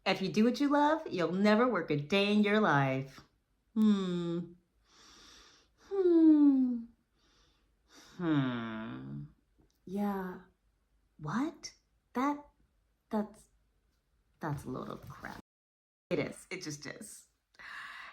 If you do what you love, you'll never work a day in your life. Hmm. Hmm. Hmm. Yeah. What? That that's that's a load of crap. It is. It just is.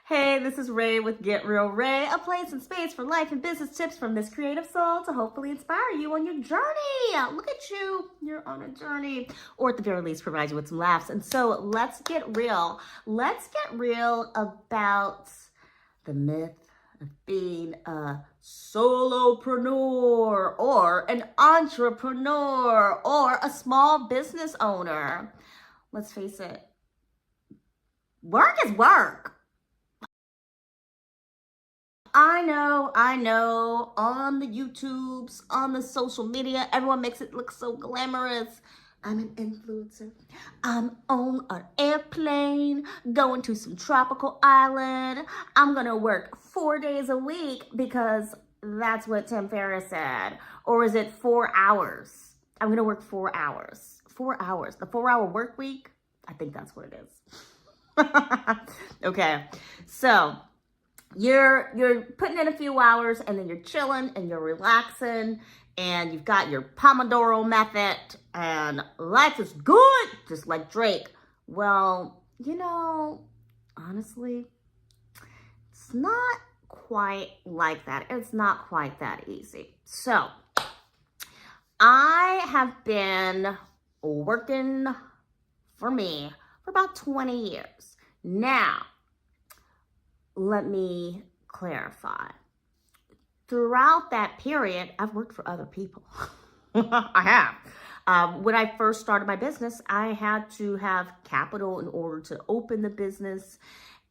Hey, this is Ray with Get Real Ray, a place and space for life and business tips from this creative soul to hopefully inspire you on your journey. Look at you. You're on a journey. Or at the very least, provide you with some laughs. And so let's get real. Let's get real about the myth of being a solopreneur or an entrepreneur or a small business owner. Let's face it, work is work. I know, on the YouTubes, on the social media, everyone makes it look so glamorous. I'm an influencer. I'm on an airplane, going to some tropical island. I'm gonna work 4 days a week because that's what Tim Ferriss said. Or is it 4 hours? I'm gonna work 4 hours. 4 hours. The 4-hour work week? I think that's what it is. Okay, so you're putting in a few hours and then you're chilling and you're relaxing and you've got your Pomodoro method and life is good, just like Drake. Well, honestly, it's not quite like that. It's not quite that easy. So I have been working for me for about 20 years. Now, let me clarify. Throughout that period, I've worked for other people. I have. When I first started my business, I had to have capital in order to open the business.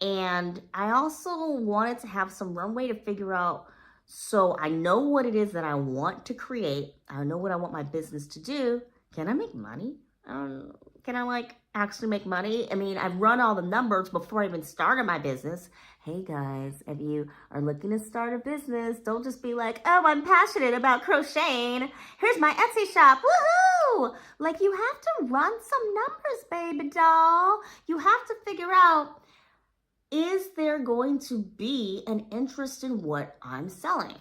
And I also wanted to have some runway to figure out, so I know what it is that I want to create. I know what I want my business to do. Can I make money? Can I actually make money? I mean, I've run all the numbers before I even started my business. Hey guys, if you are looking to start a business, don't just be like, oh, I'm passionate about crocheting. Here's my Etsy shop. Woohoo! You have to run some numbers, baby doll. You have to figure out, is there going to be an interest in what I'm selling?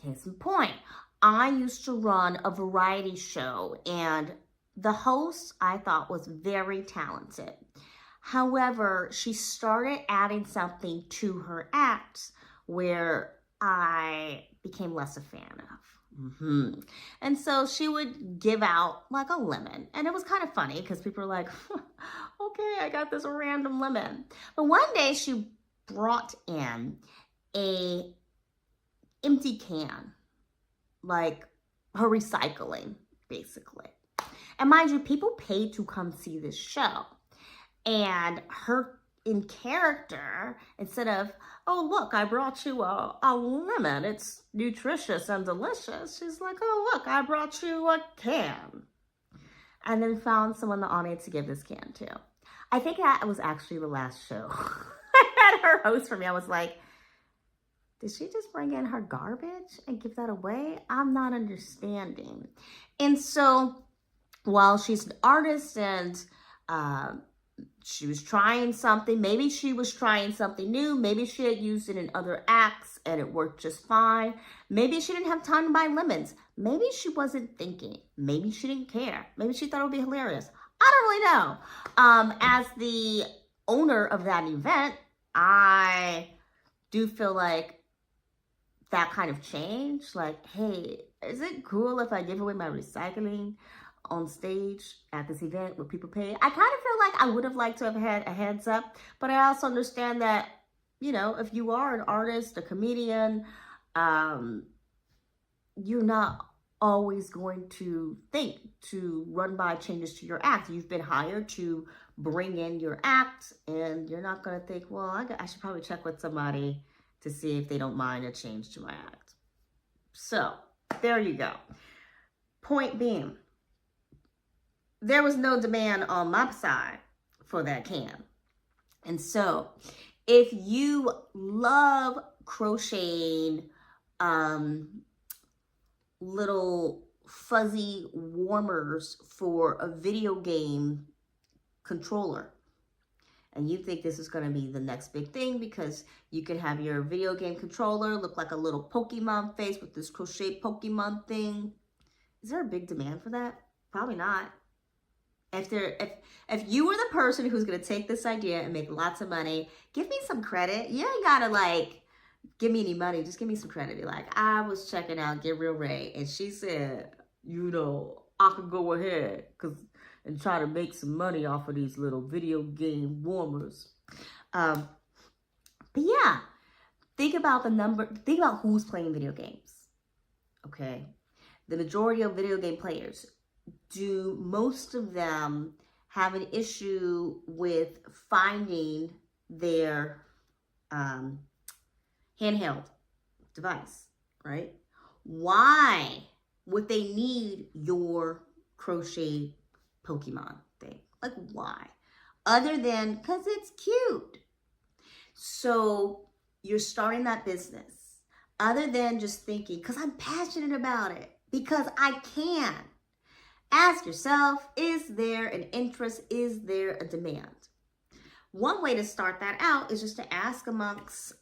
Case in point, I used to run a variety show and the host I thought was very talented. However, she started adding something to her acts where I became less a fan of. And so she would give out a lemon. And it was kind of funny because people were like, okay, I got this random lemon. But one day she brought in a empty can, her recycling, basically. And mind you, people paid to come see this show. And her, in character, instead of, oh, look, I brought you a lemon. It's nutritious and delicious. She's like, oh, look, I brought you a can. And then found someone in the audience to give this can to. I think that was actually the last show. I had her host for me. I was like, did she just bring in her garbage and give that away? I'm not understanding. And so while she's an artist and she was trying something, maybe she was trying something new, maybe she had used it in other acts and it worked just fine. Maybe she didn't have time to buy lemons. Maybe she wasn't thinking. Maybe she didn't care. Maybe she thought it would be hilarious. I don't really know. As the owner of that event, I do feel like that kind of change, hey, is it cool if I give away my recycling on stage at this event where people pay? I kind of feel like I would have liked to have had a heads up, but I also understand that, if you are an artist, a comedian, you're not always going to think to run by changes to your act. You've been hired to bring in your act, and you're not going to think, well, I should probably check with somebody to see if they don't mind a change to my act. So there you go. Point being, there was no demand on my side for that can. And so if you love crocheting little fuzzy warmers for a video game controller. And you think this is going to be the next big thing because you can have your video game controller look like a little Pokemon face with this crochet Pokemon thing. Is there a big demand for that? Probably not. If you were the person who's going to take this idea and make lots of money, give me some credit. You ain't got to like give me any money. Just give me some credit. Be like, I was checking out Get Real Ray and she said, you know, I could go ahead and try to make some money off of these little video game warmers. But yeah, think about who's playing video games. Okay. The majority of video game players, do most of them have an issue with finding their handheld device, right? Why would they need your crochet Pokemon thing? Like, why? Other than because it's cute. So you're starting that business. Other than just thinking, because I'm passionate about it, because I can. Ask yourself, is there an interest? Is there a demand? One way to start that out is just to ask amongst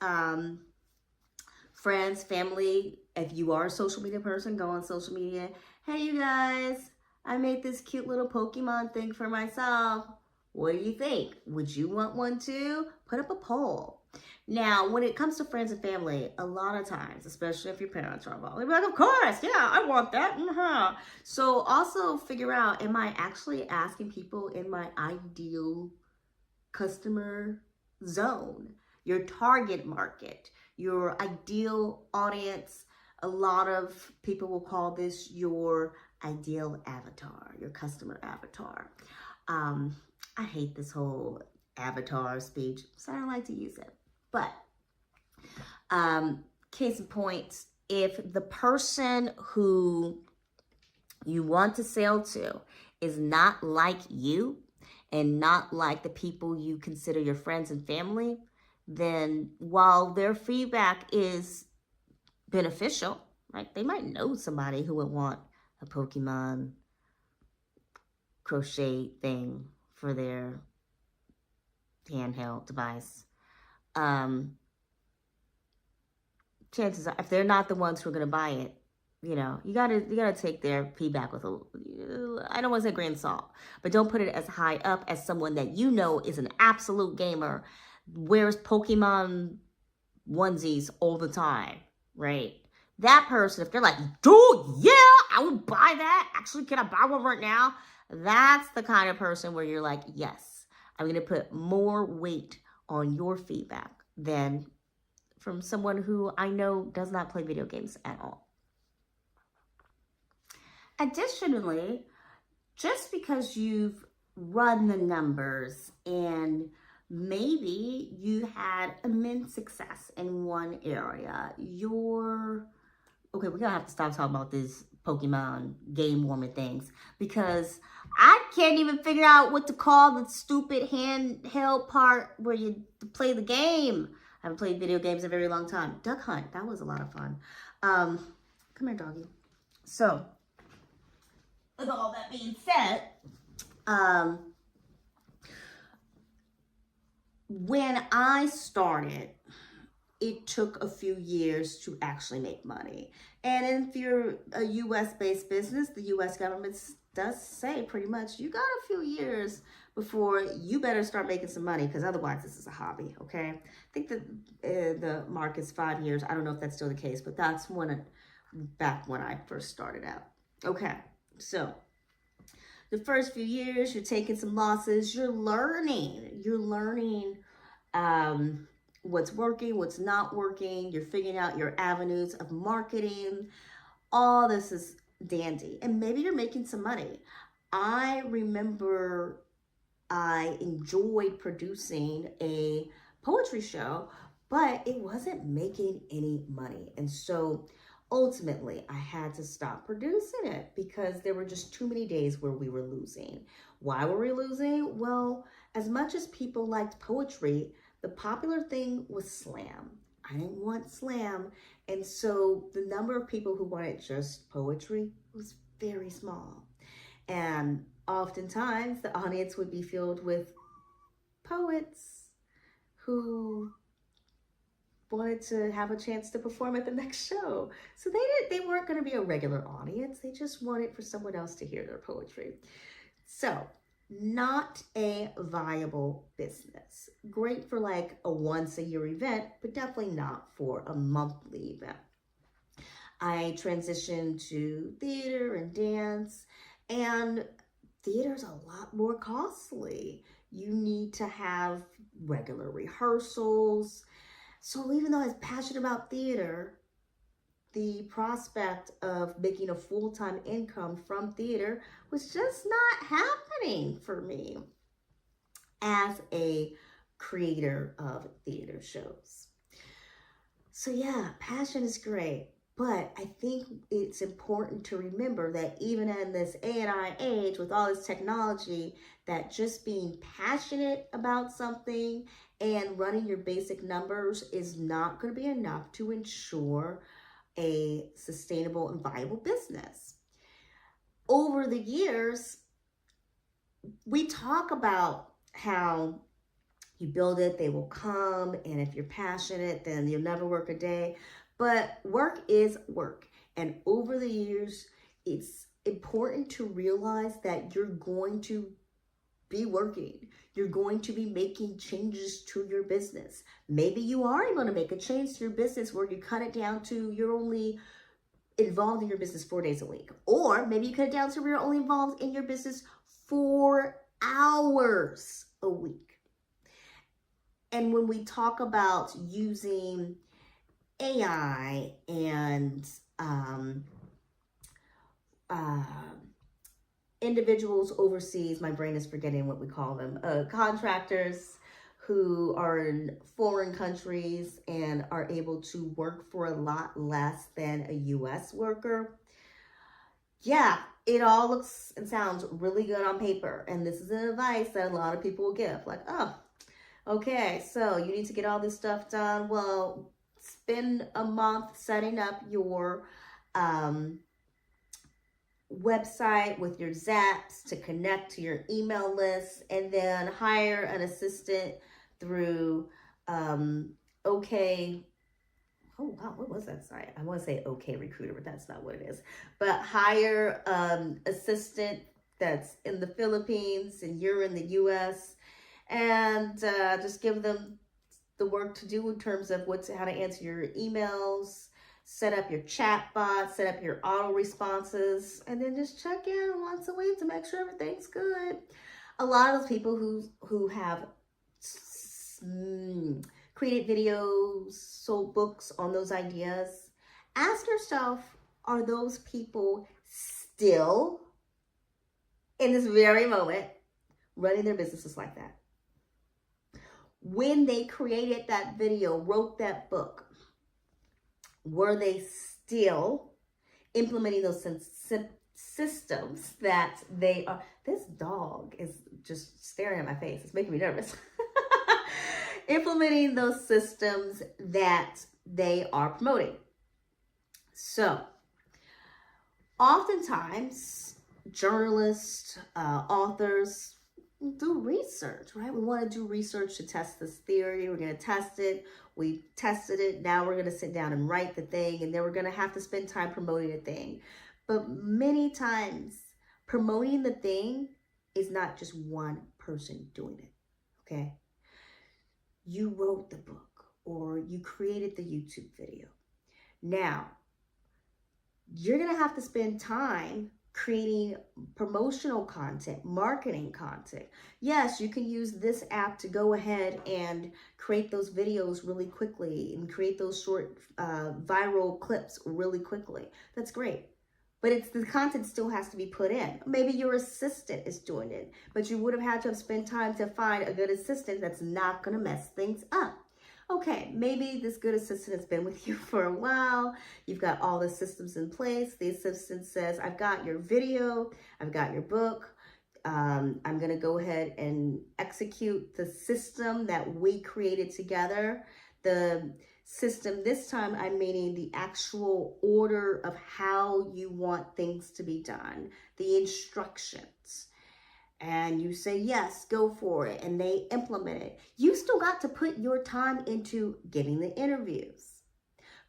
friends, family. If you are a social media person, go on social media. Hey, you guys, I made this cute little Pokemon thing for myself. What do you think? Would you want one too? Put up a poll. Now, when it comes to friends and family, a lot of times, especially if your parents are involved, they'll be like, of course, yeah, I want that. So also figure out, am I actually asking people in my ideal customer zone, your target market, your ideal audience? A lot of people will call this your ideal avatar, your customer avatar. I hate this whole avatar speech, so I don't like to use it. But case in point, if the person who you want to sell to is not like you and not like the people you consider your friends and family, then while their feedback is beneficial, right? They might know somebody who would want a Pokemon crochet thing for their handheld device. Chances are, if they're not the ones who are going to buy it, you know, you gotta take their feedback with I don't want to say grain of salt, but don't put it as high up as someone that you know is an absolute gamer, wears Pokemon onesies all the time, right? That person, if they're like, dude, yeah, I would buy that. Actually, can I buy one right now? That's the kind of person where you're like, yes, I'm going to put more weight on your feedback than from someone who I know does not play video games at all. Additionally, just because you've run the numbers and maybe you had immense success in one area, okay, we're gonna have to stop talking about these Pokemon game warming things because I can't even figure out what to call the stupid handheld part where you play the game. I haven't played video games in a very long time. Duck Hunt, that was a lot of fun. Come here, doggy. So, with all that being said, when I started, it took a few years to actually make money. And if you're a US-based business, the US government does say pretty much you got a few years before you better start making some money, because otherwise this is a hobby, okay? I think that the mark is 5 years. I don't know if that's still the case, but that's back when I first started out. Okay, so the first few years, you're taking some losses. You're learning. What's working, what's not working. You're figuring out your avenues of marketing. All this is dandy. And maybe you're making some money. I remember I enjoyed producing a poetry show, but it wasn't making any money. And so ultimately, I had to stop producing it because there were just too many days where we were losing. Why were we losing? Well, as much as people liked poetry, the popular thing was slam. I didn't want slam. And so the number of people who wanted just poetry was very small. And oftentimes the audience would be filled with poets who wanted to have a chance to perform at the next show. So they weren't going to be a regular audience. They just wanted for someone else to hear their poetry. So not a viable business. Great for like a once a year event, but definitely not for a monthly event. I transitioned to theater and dance, and theater's a lot more costly. You need to have regular rehearsals. So even though I was passionate about theater, the prospect of making a full-time income from theater was just not happening for me as a creator of theater shows. So yeah, passion is great, but I think it's important to remember that even in this AI age with all this technology, that just being passionate about something and running your basic numbers is not going to be enough to ensure a sustainable and viable business. Over the years, we talk about how you build it, they will come, and if you're passionate, then you'll never work a day. But work is work. And over the years, it's important to realize that you're going to be working. You're going to be making changes to your business. Maybe you are going to make a change to your business where you cut it down to you're only involved in your business 4 days a week. Or maybe you cut it down to where you're only involved in your business 4 hours a week. And when we talk about using AI and individuals overseas, my brain is forgetting what we call them, contractors who are in foreign countries and are able to work for a lot less than a US worker. Yeah, it all looks and sounds really good on paper. And this is an advice that a lot of people will give. Like, oh, okay, so you need to get all this stuff done. Well, spend a month setting up your website with your Zaps to connect to your email list, and then hire an assistant through OK. Oh, wow, what was that site? I want to say OK Recruiter, but that's not what it is. But hire assistant that's in the Philippines and you're in the US, and just give them the work to do in terms of how to answer your emails, set up your chat bot, set up your auto responses, and then just check in once a week to make sure everything's good. A lot of those people who have created videos, sold books on those ideas, ask yourself, are those people still in this very moment running their businesses like that? When they created that video, wrote that book, were they still implementing those systems that they are? This dog is just staring at my face. It's making me nervous. Implementing those systems that they are promoting. So, oftentimes, journalists, authors do research, right? We want to do research to test this theory. We're going to test it. We tested it. Now we're going to sit down and write the thing, and then we're going to have to spend time promoting the thing. But many times, promoting the thing is not just one person doing it, okay? You wrote the book or you created the YouTube video. Now, you're going to have to spend time creating promotional content, marketing content. Yes, you can use this app to go ahead and create those videos really quickly and create those short viral clips really quickly. That's great. But the content still has to be put in. Maybe your assistant is doing it, but you would have had to have spent time to find a good assistant that's not going to mess things up. Okay, maybe this good assistant has been with you for a while. You've got all the systems in place. The assistant says, I've got your video, I've got your book. I'm going to go ahead and execute the system that we created together. The system this time, I'm meaning the actual order of how you want things to be done, the instructions. and you say, yes, go for it, and they implement it, you still got to put your time into getting the interviews.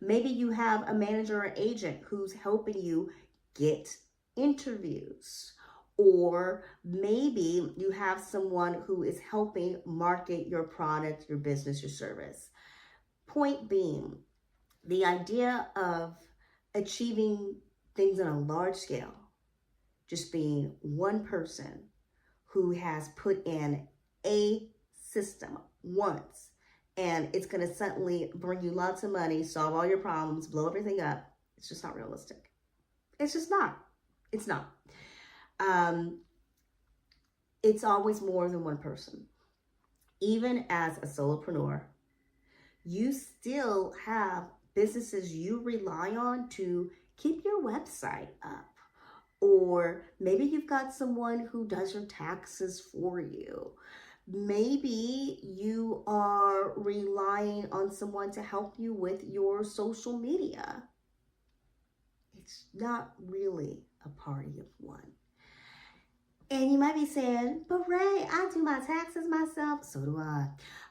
Maybe you have a manager or agent who's helping you get interviews. Or maybe you have someone who is helping market your product, your business, your service. Point being, the idea of achieving things on a large scale, just being one person who has put in a system once, and it's going to suddenly bring you lots of money, solve all your problems, blow everything up. It's just not realistic. It's just not. It's not. It's always more than one person. Even as a solopreneur, you still have businesses you rely on to keep your website up. Or maybe you've got someone who does your taxes for you. Maybe you are relying on someone to help you with your social media. It's not really a party of one. And you might be saying, but Ray, I do my taxes myself. So do I.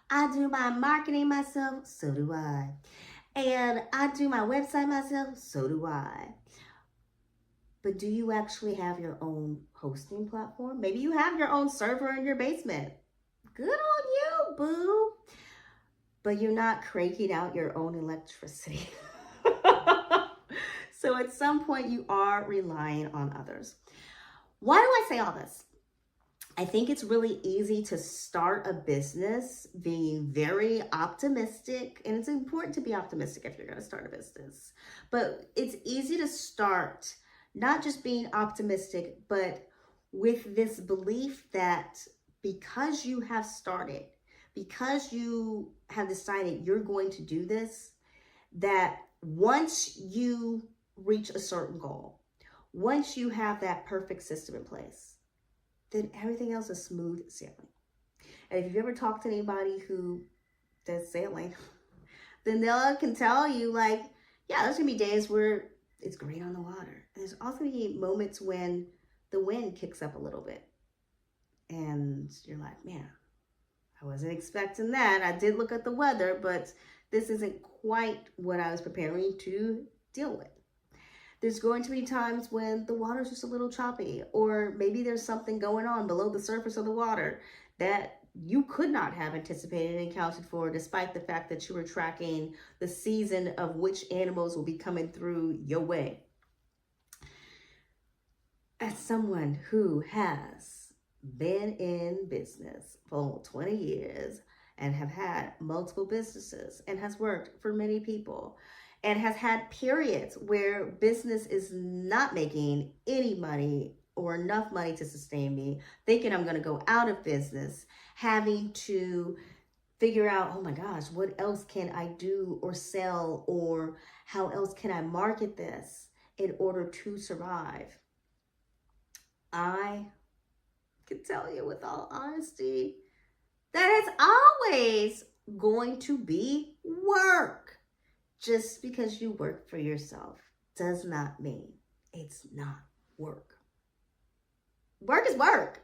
I do my marketing myself. So do I. And I do my website myself. So do I. But do you actually have your own hosting platform? Maybe you have your own server in your basement. Good on you, boo. But you're not cranking out your own electricity. So at some point you are relying on others. Why do I say all this? I think it's really easy to start a business being very optimistic, and it's important to be optimistic if you're going to start a business. But it's easy to start not just being optimistic, but with this belief that because you have started, because you have decided you're going to do this, that once you reach a certain goal, once you have that perfect system in place, then everything else is smooth sailing. And if you've ever talked to anybody who does sailing, then they can tell you, like, yeah, there's gonna be days where it's great on the water. And there's also gonna be moments when the wind kicks up a little bit. And you're like, man, I wasn't expecting that. I did look at the weather, but this isn't quite what I was preparing to deal with. There's going to be times when the water's just a little choppy, or maybe there's something going on below the surface of the water that you could not have anticipated and accounted for, despite the fact that you were tracking the season of which animals will be coming through your way. As someone who has been in business for 20 years and have had multiple businesses and has worked for many people, and has had periods where business is not making any money or enough money to sustain me, thinking I'm going to go out of business, having to figure out, oh my gosh, what else can I do or sell, or how else can I market this in order to survive? I can tell you with all honesty that it's always going to be work. Just because you work for yourself does not mean it's not work. Work is work.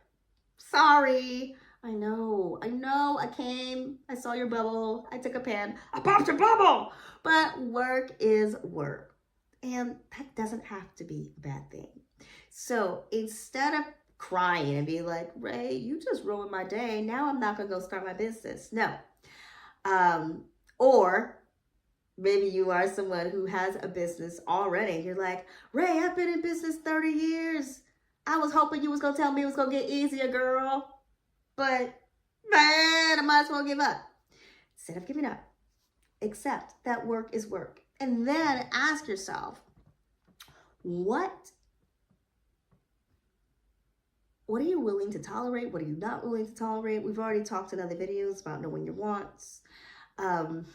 Sorry. I know. I saw your bubble. I took a pen. I popped your bubble. But work is work. And that doesn't have to be a bad thing. So instead of crying and being like, Ray, you just ruined my day. Now I'm not going to go start my business. No. Or maybe you are someone who has a business already. You're like, Ray, I've been in business 30 years. I was hoping you was going to tell me it was going to get easier, girl. But, man, I might as well give up. Instead of giving up, accept that work is work. And then ask yourself, what are you willing to tolerate? What are you not willing to tolerate? We've already talked in other videos about knowing your wants. And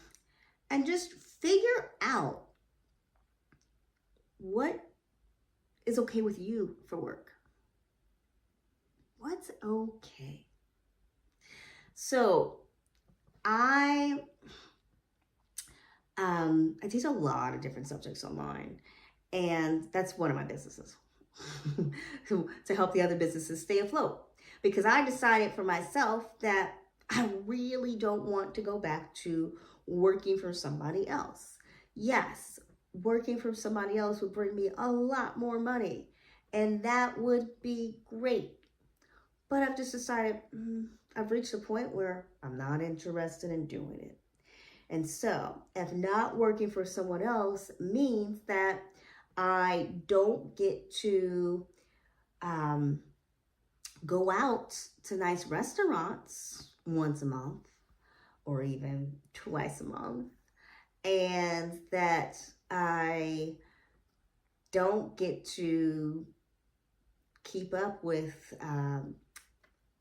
just figure out what is okay with you for work. What's okay? So I teach a lot of different subjects online, and that's one of my businesses to help the other businesses stay afloat. because I decided for myself that I really don't want to go back to working for somebody else. Yes, working for somebody else would bring me a lot more money, and that would be great. But I've just decided I've reached a point where I'm not interested in doing it. And so, if not working for someone else means that I don't get to go out to nice restaurants once a month or even twice a month, and that I don't get to keep up with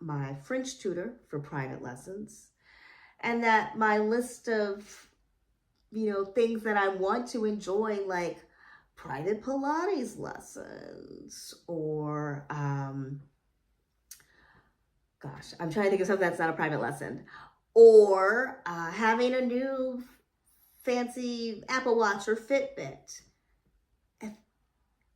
my French tutor for private lessons, and that my list of, things that I want to enjoy, like private Pilates lessons, or, gosh, I'm trying to think of something that's not a private lesson, or having a new fancy Apple Watch or Fitbit. If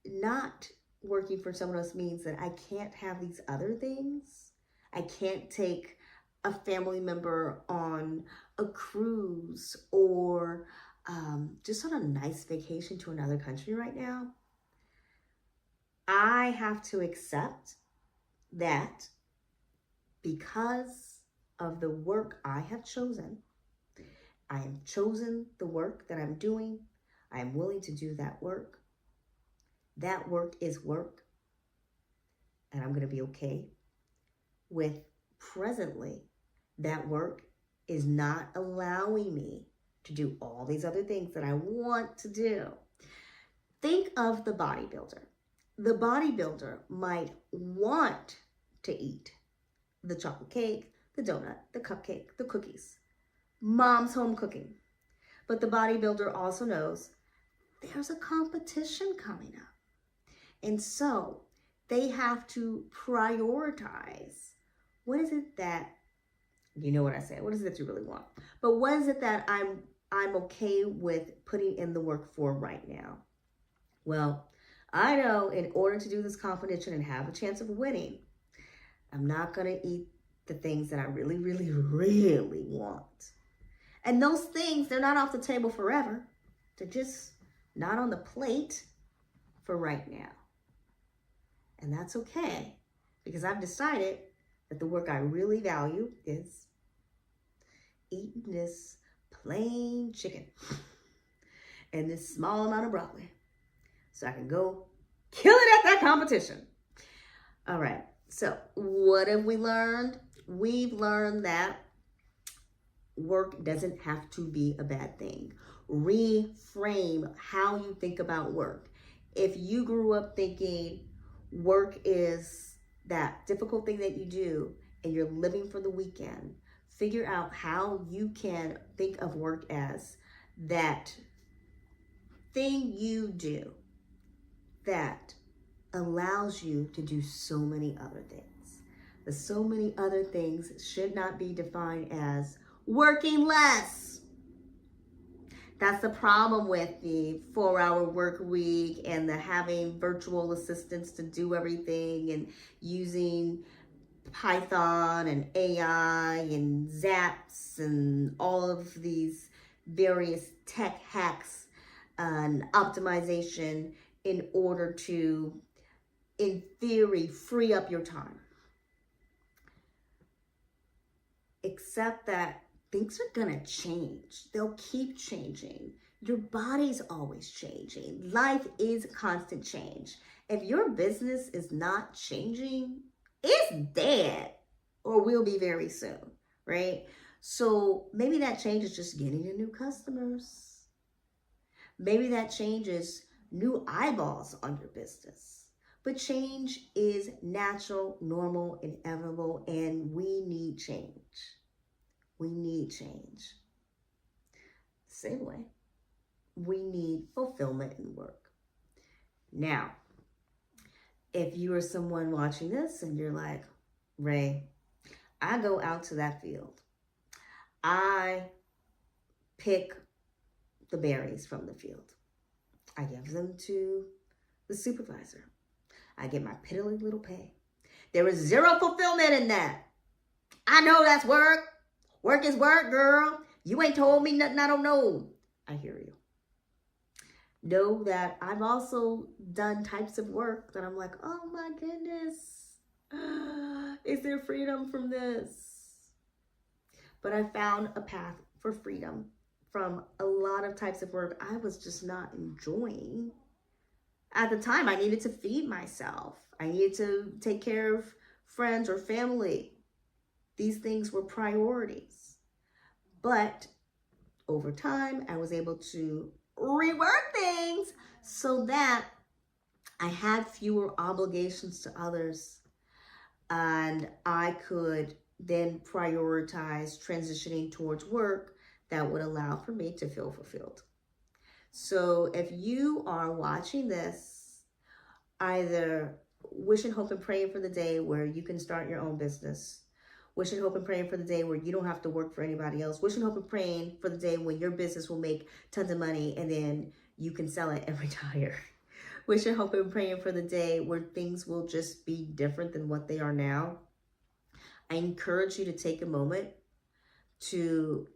not working for someone else means that I can't have these other things. I can't take a family member on a cruise or just on a nice vacation to another country right now. I have to accept that because of the work I have chosen, I have chosen the work that I'm doing. I am willing to do that work. That work is work. And I'm going to be okay with presently that work is not allowing me to do all these other things that I want to do. Think of the bodybuilder. The bodybuilder might want to eat the chocolate cake, the donut, the cupcake, the cookies, mom's home cooking. But the bodybuilder also knows there's a competition coming up. And so they have to prioritize. What is it that, you know what I say, what is it that you really want? But what is it that I'm okay with putting in the work for right now? Well, I know in order to do this competition and have a chance of winning, I'm not going to eat the things that I really, really, really want. And those things, they're not off the table forever. They're just not on the plate for right now. And that's okay, because I've decided that the work I really value is eating this plain chicken and this small amount of broccoli so I can go kill it at that competition. All right, so what have we learned? We've learned that work doesn't have to be a bad thing. Reframe how you think about work. If you grew up thinking work is that difficult thing that you do and you're living for the weekend, figure out how you can think of work as that thing you do that allows you to do so many other things. The so many other things should not be defined as working less. That's the problem with the 4-hour work week and the having virtual assistants to do everything and using Python and AI and Zaps and all of these various tech hacks and optimization in order to, in theory, free up your time. Except that things are gonna change. They'll keep changing. Your body's always changing. Life is constant change. If your business is not changing, it's dead, or will be very soon, right? So maybe that change is just getting you new customers. Maybe that change is new eyeballs on your business. But change is natural, normal, inevitable, and we need change. We need change. Same way, we need fulfillment in work. Now, if you are someone watching this and you're like, Ray, I go out to that field. I pick the berries from the field. I give them to the supervisor. I get my piddly little pay. There is zero fulfillment in that. I know that's work. Work is work, girl. You ain't told me nothing I don't know. I hear you. Know that I've also done types of work that I'm like, oh my goodness, is there freedom from this? But I found a path for freedom from a lot of types of work I was just not enjoying. At the time, I needed to feed myself. I needed to take care of friends or family. These things were priorities. But over time, I was able to rework things so that I had fewer obligations to others, and I could then prioritize transitioning towards work that would allow for me to feel fulfilled. So if you are watching this, either wishing, hope, and praying for the day where you can start your own business, wishing, hope, and praying for the day where you don't have to work for anybody else, wishing, hope, and praying for the day when your business will make tons of money and then you can sell it and retire. Wishing, hope, and praying for the day where things will just be different than what they are now. I encourage you to take a moment to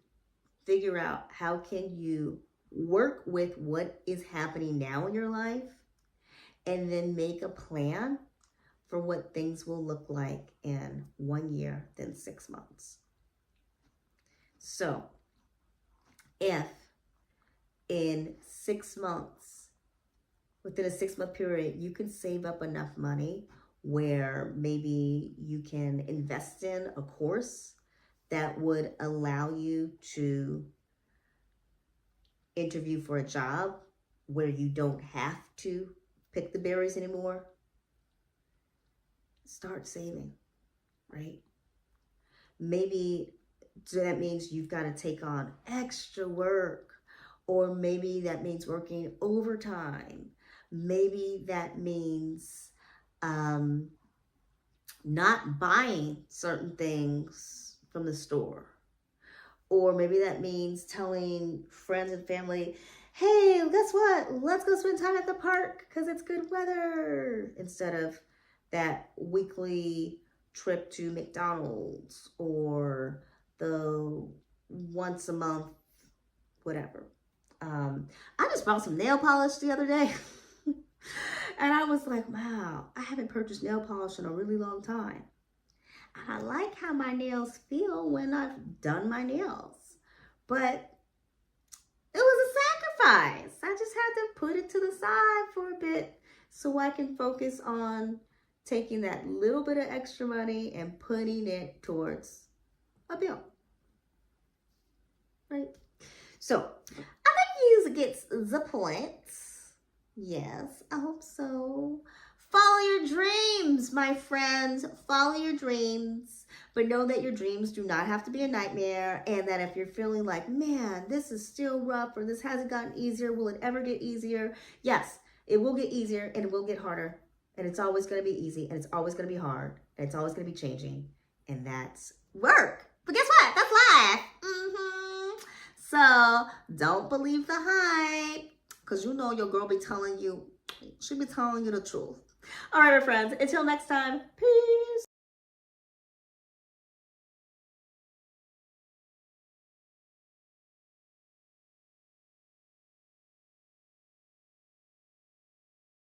figure out how can you work with what is happening now in your life and then make a plan for what things will look like in 1 year, then 6 months. So if in 6 months, within a 6-month period, you can save up enough money where maybe you can invest in a course that would allow you to interview for a job where you don't have to pick the berries anymore, start saving, right? Maybe that means you've got to take on extra work, or maybe that means working overtime. Maybe that means not buying certain things from the store. Or maybe that means telling friends and family, hey, guess what? Let's go spend time at the park because it's good weather, instead of that weekly trip to McDonald's or the once a month, whatever. I just bought some nail polish the other day. And I was like, wow, I haven't purchased nail polish in a really long time. And I like how my nails feel when I've done my nails. But it was a sacrifice. I just had to put it to the side for a bit so I can focus on taking that little bit of extra money and putting it towards a bill. Right? So I think you get the point. Yes, I hope so. Follow your dreams, my friends. Follow your dreams. But know that your dreams do not have to be a nightmare, and that if you're feeling like, man, this is still rough, or this hasn't gotten easier, will it ever get easier? Yes, it will get easier, and it will get harder. And it's always going to be easy, and it's always going to be hard, and it's always going to be changing. And that's work. But guess what? That's life. So don't believe the hype, because you know your girl be telling you, she be telling you the truth. All right, my friends, until next time, peace.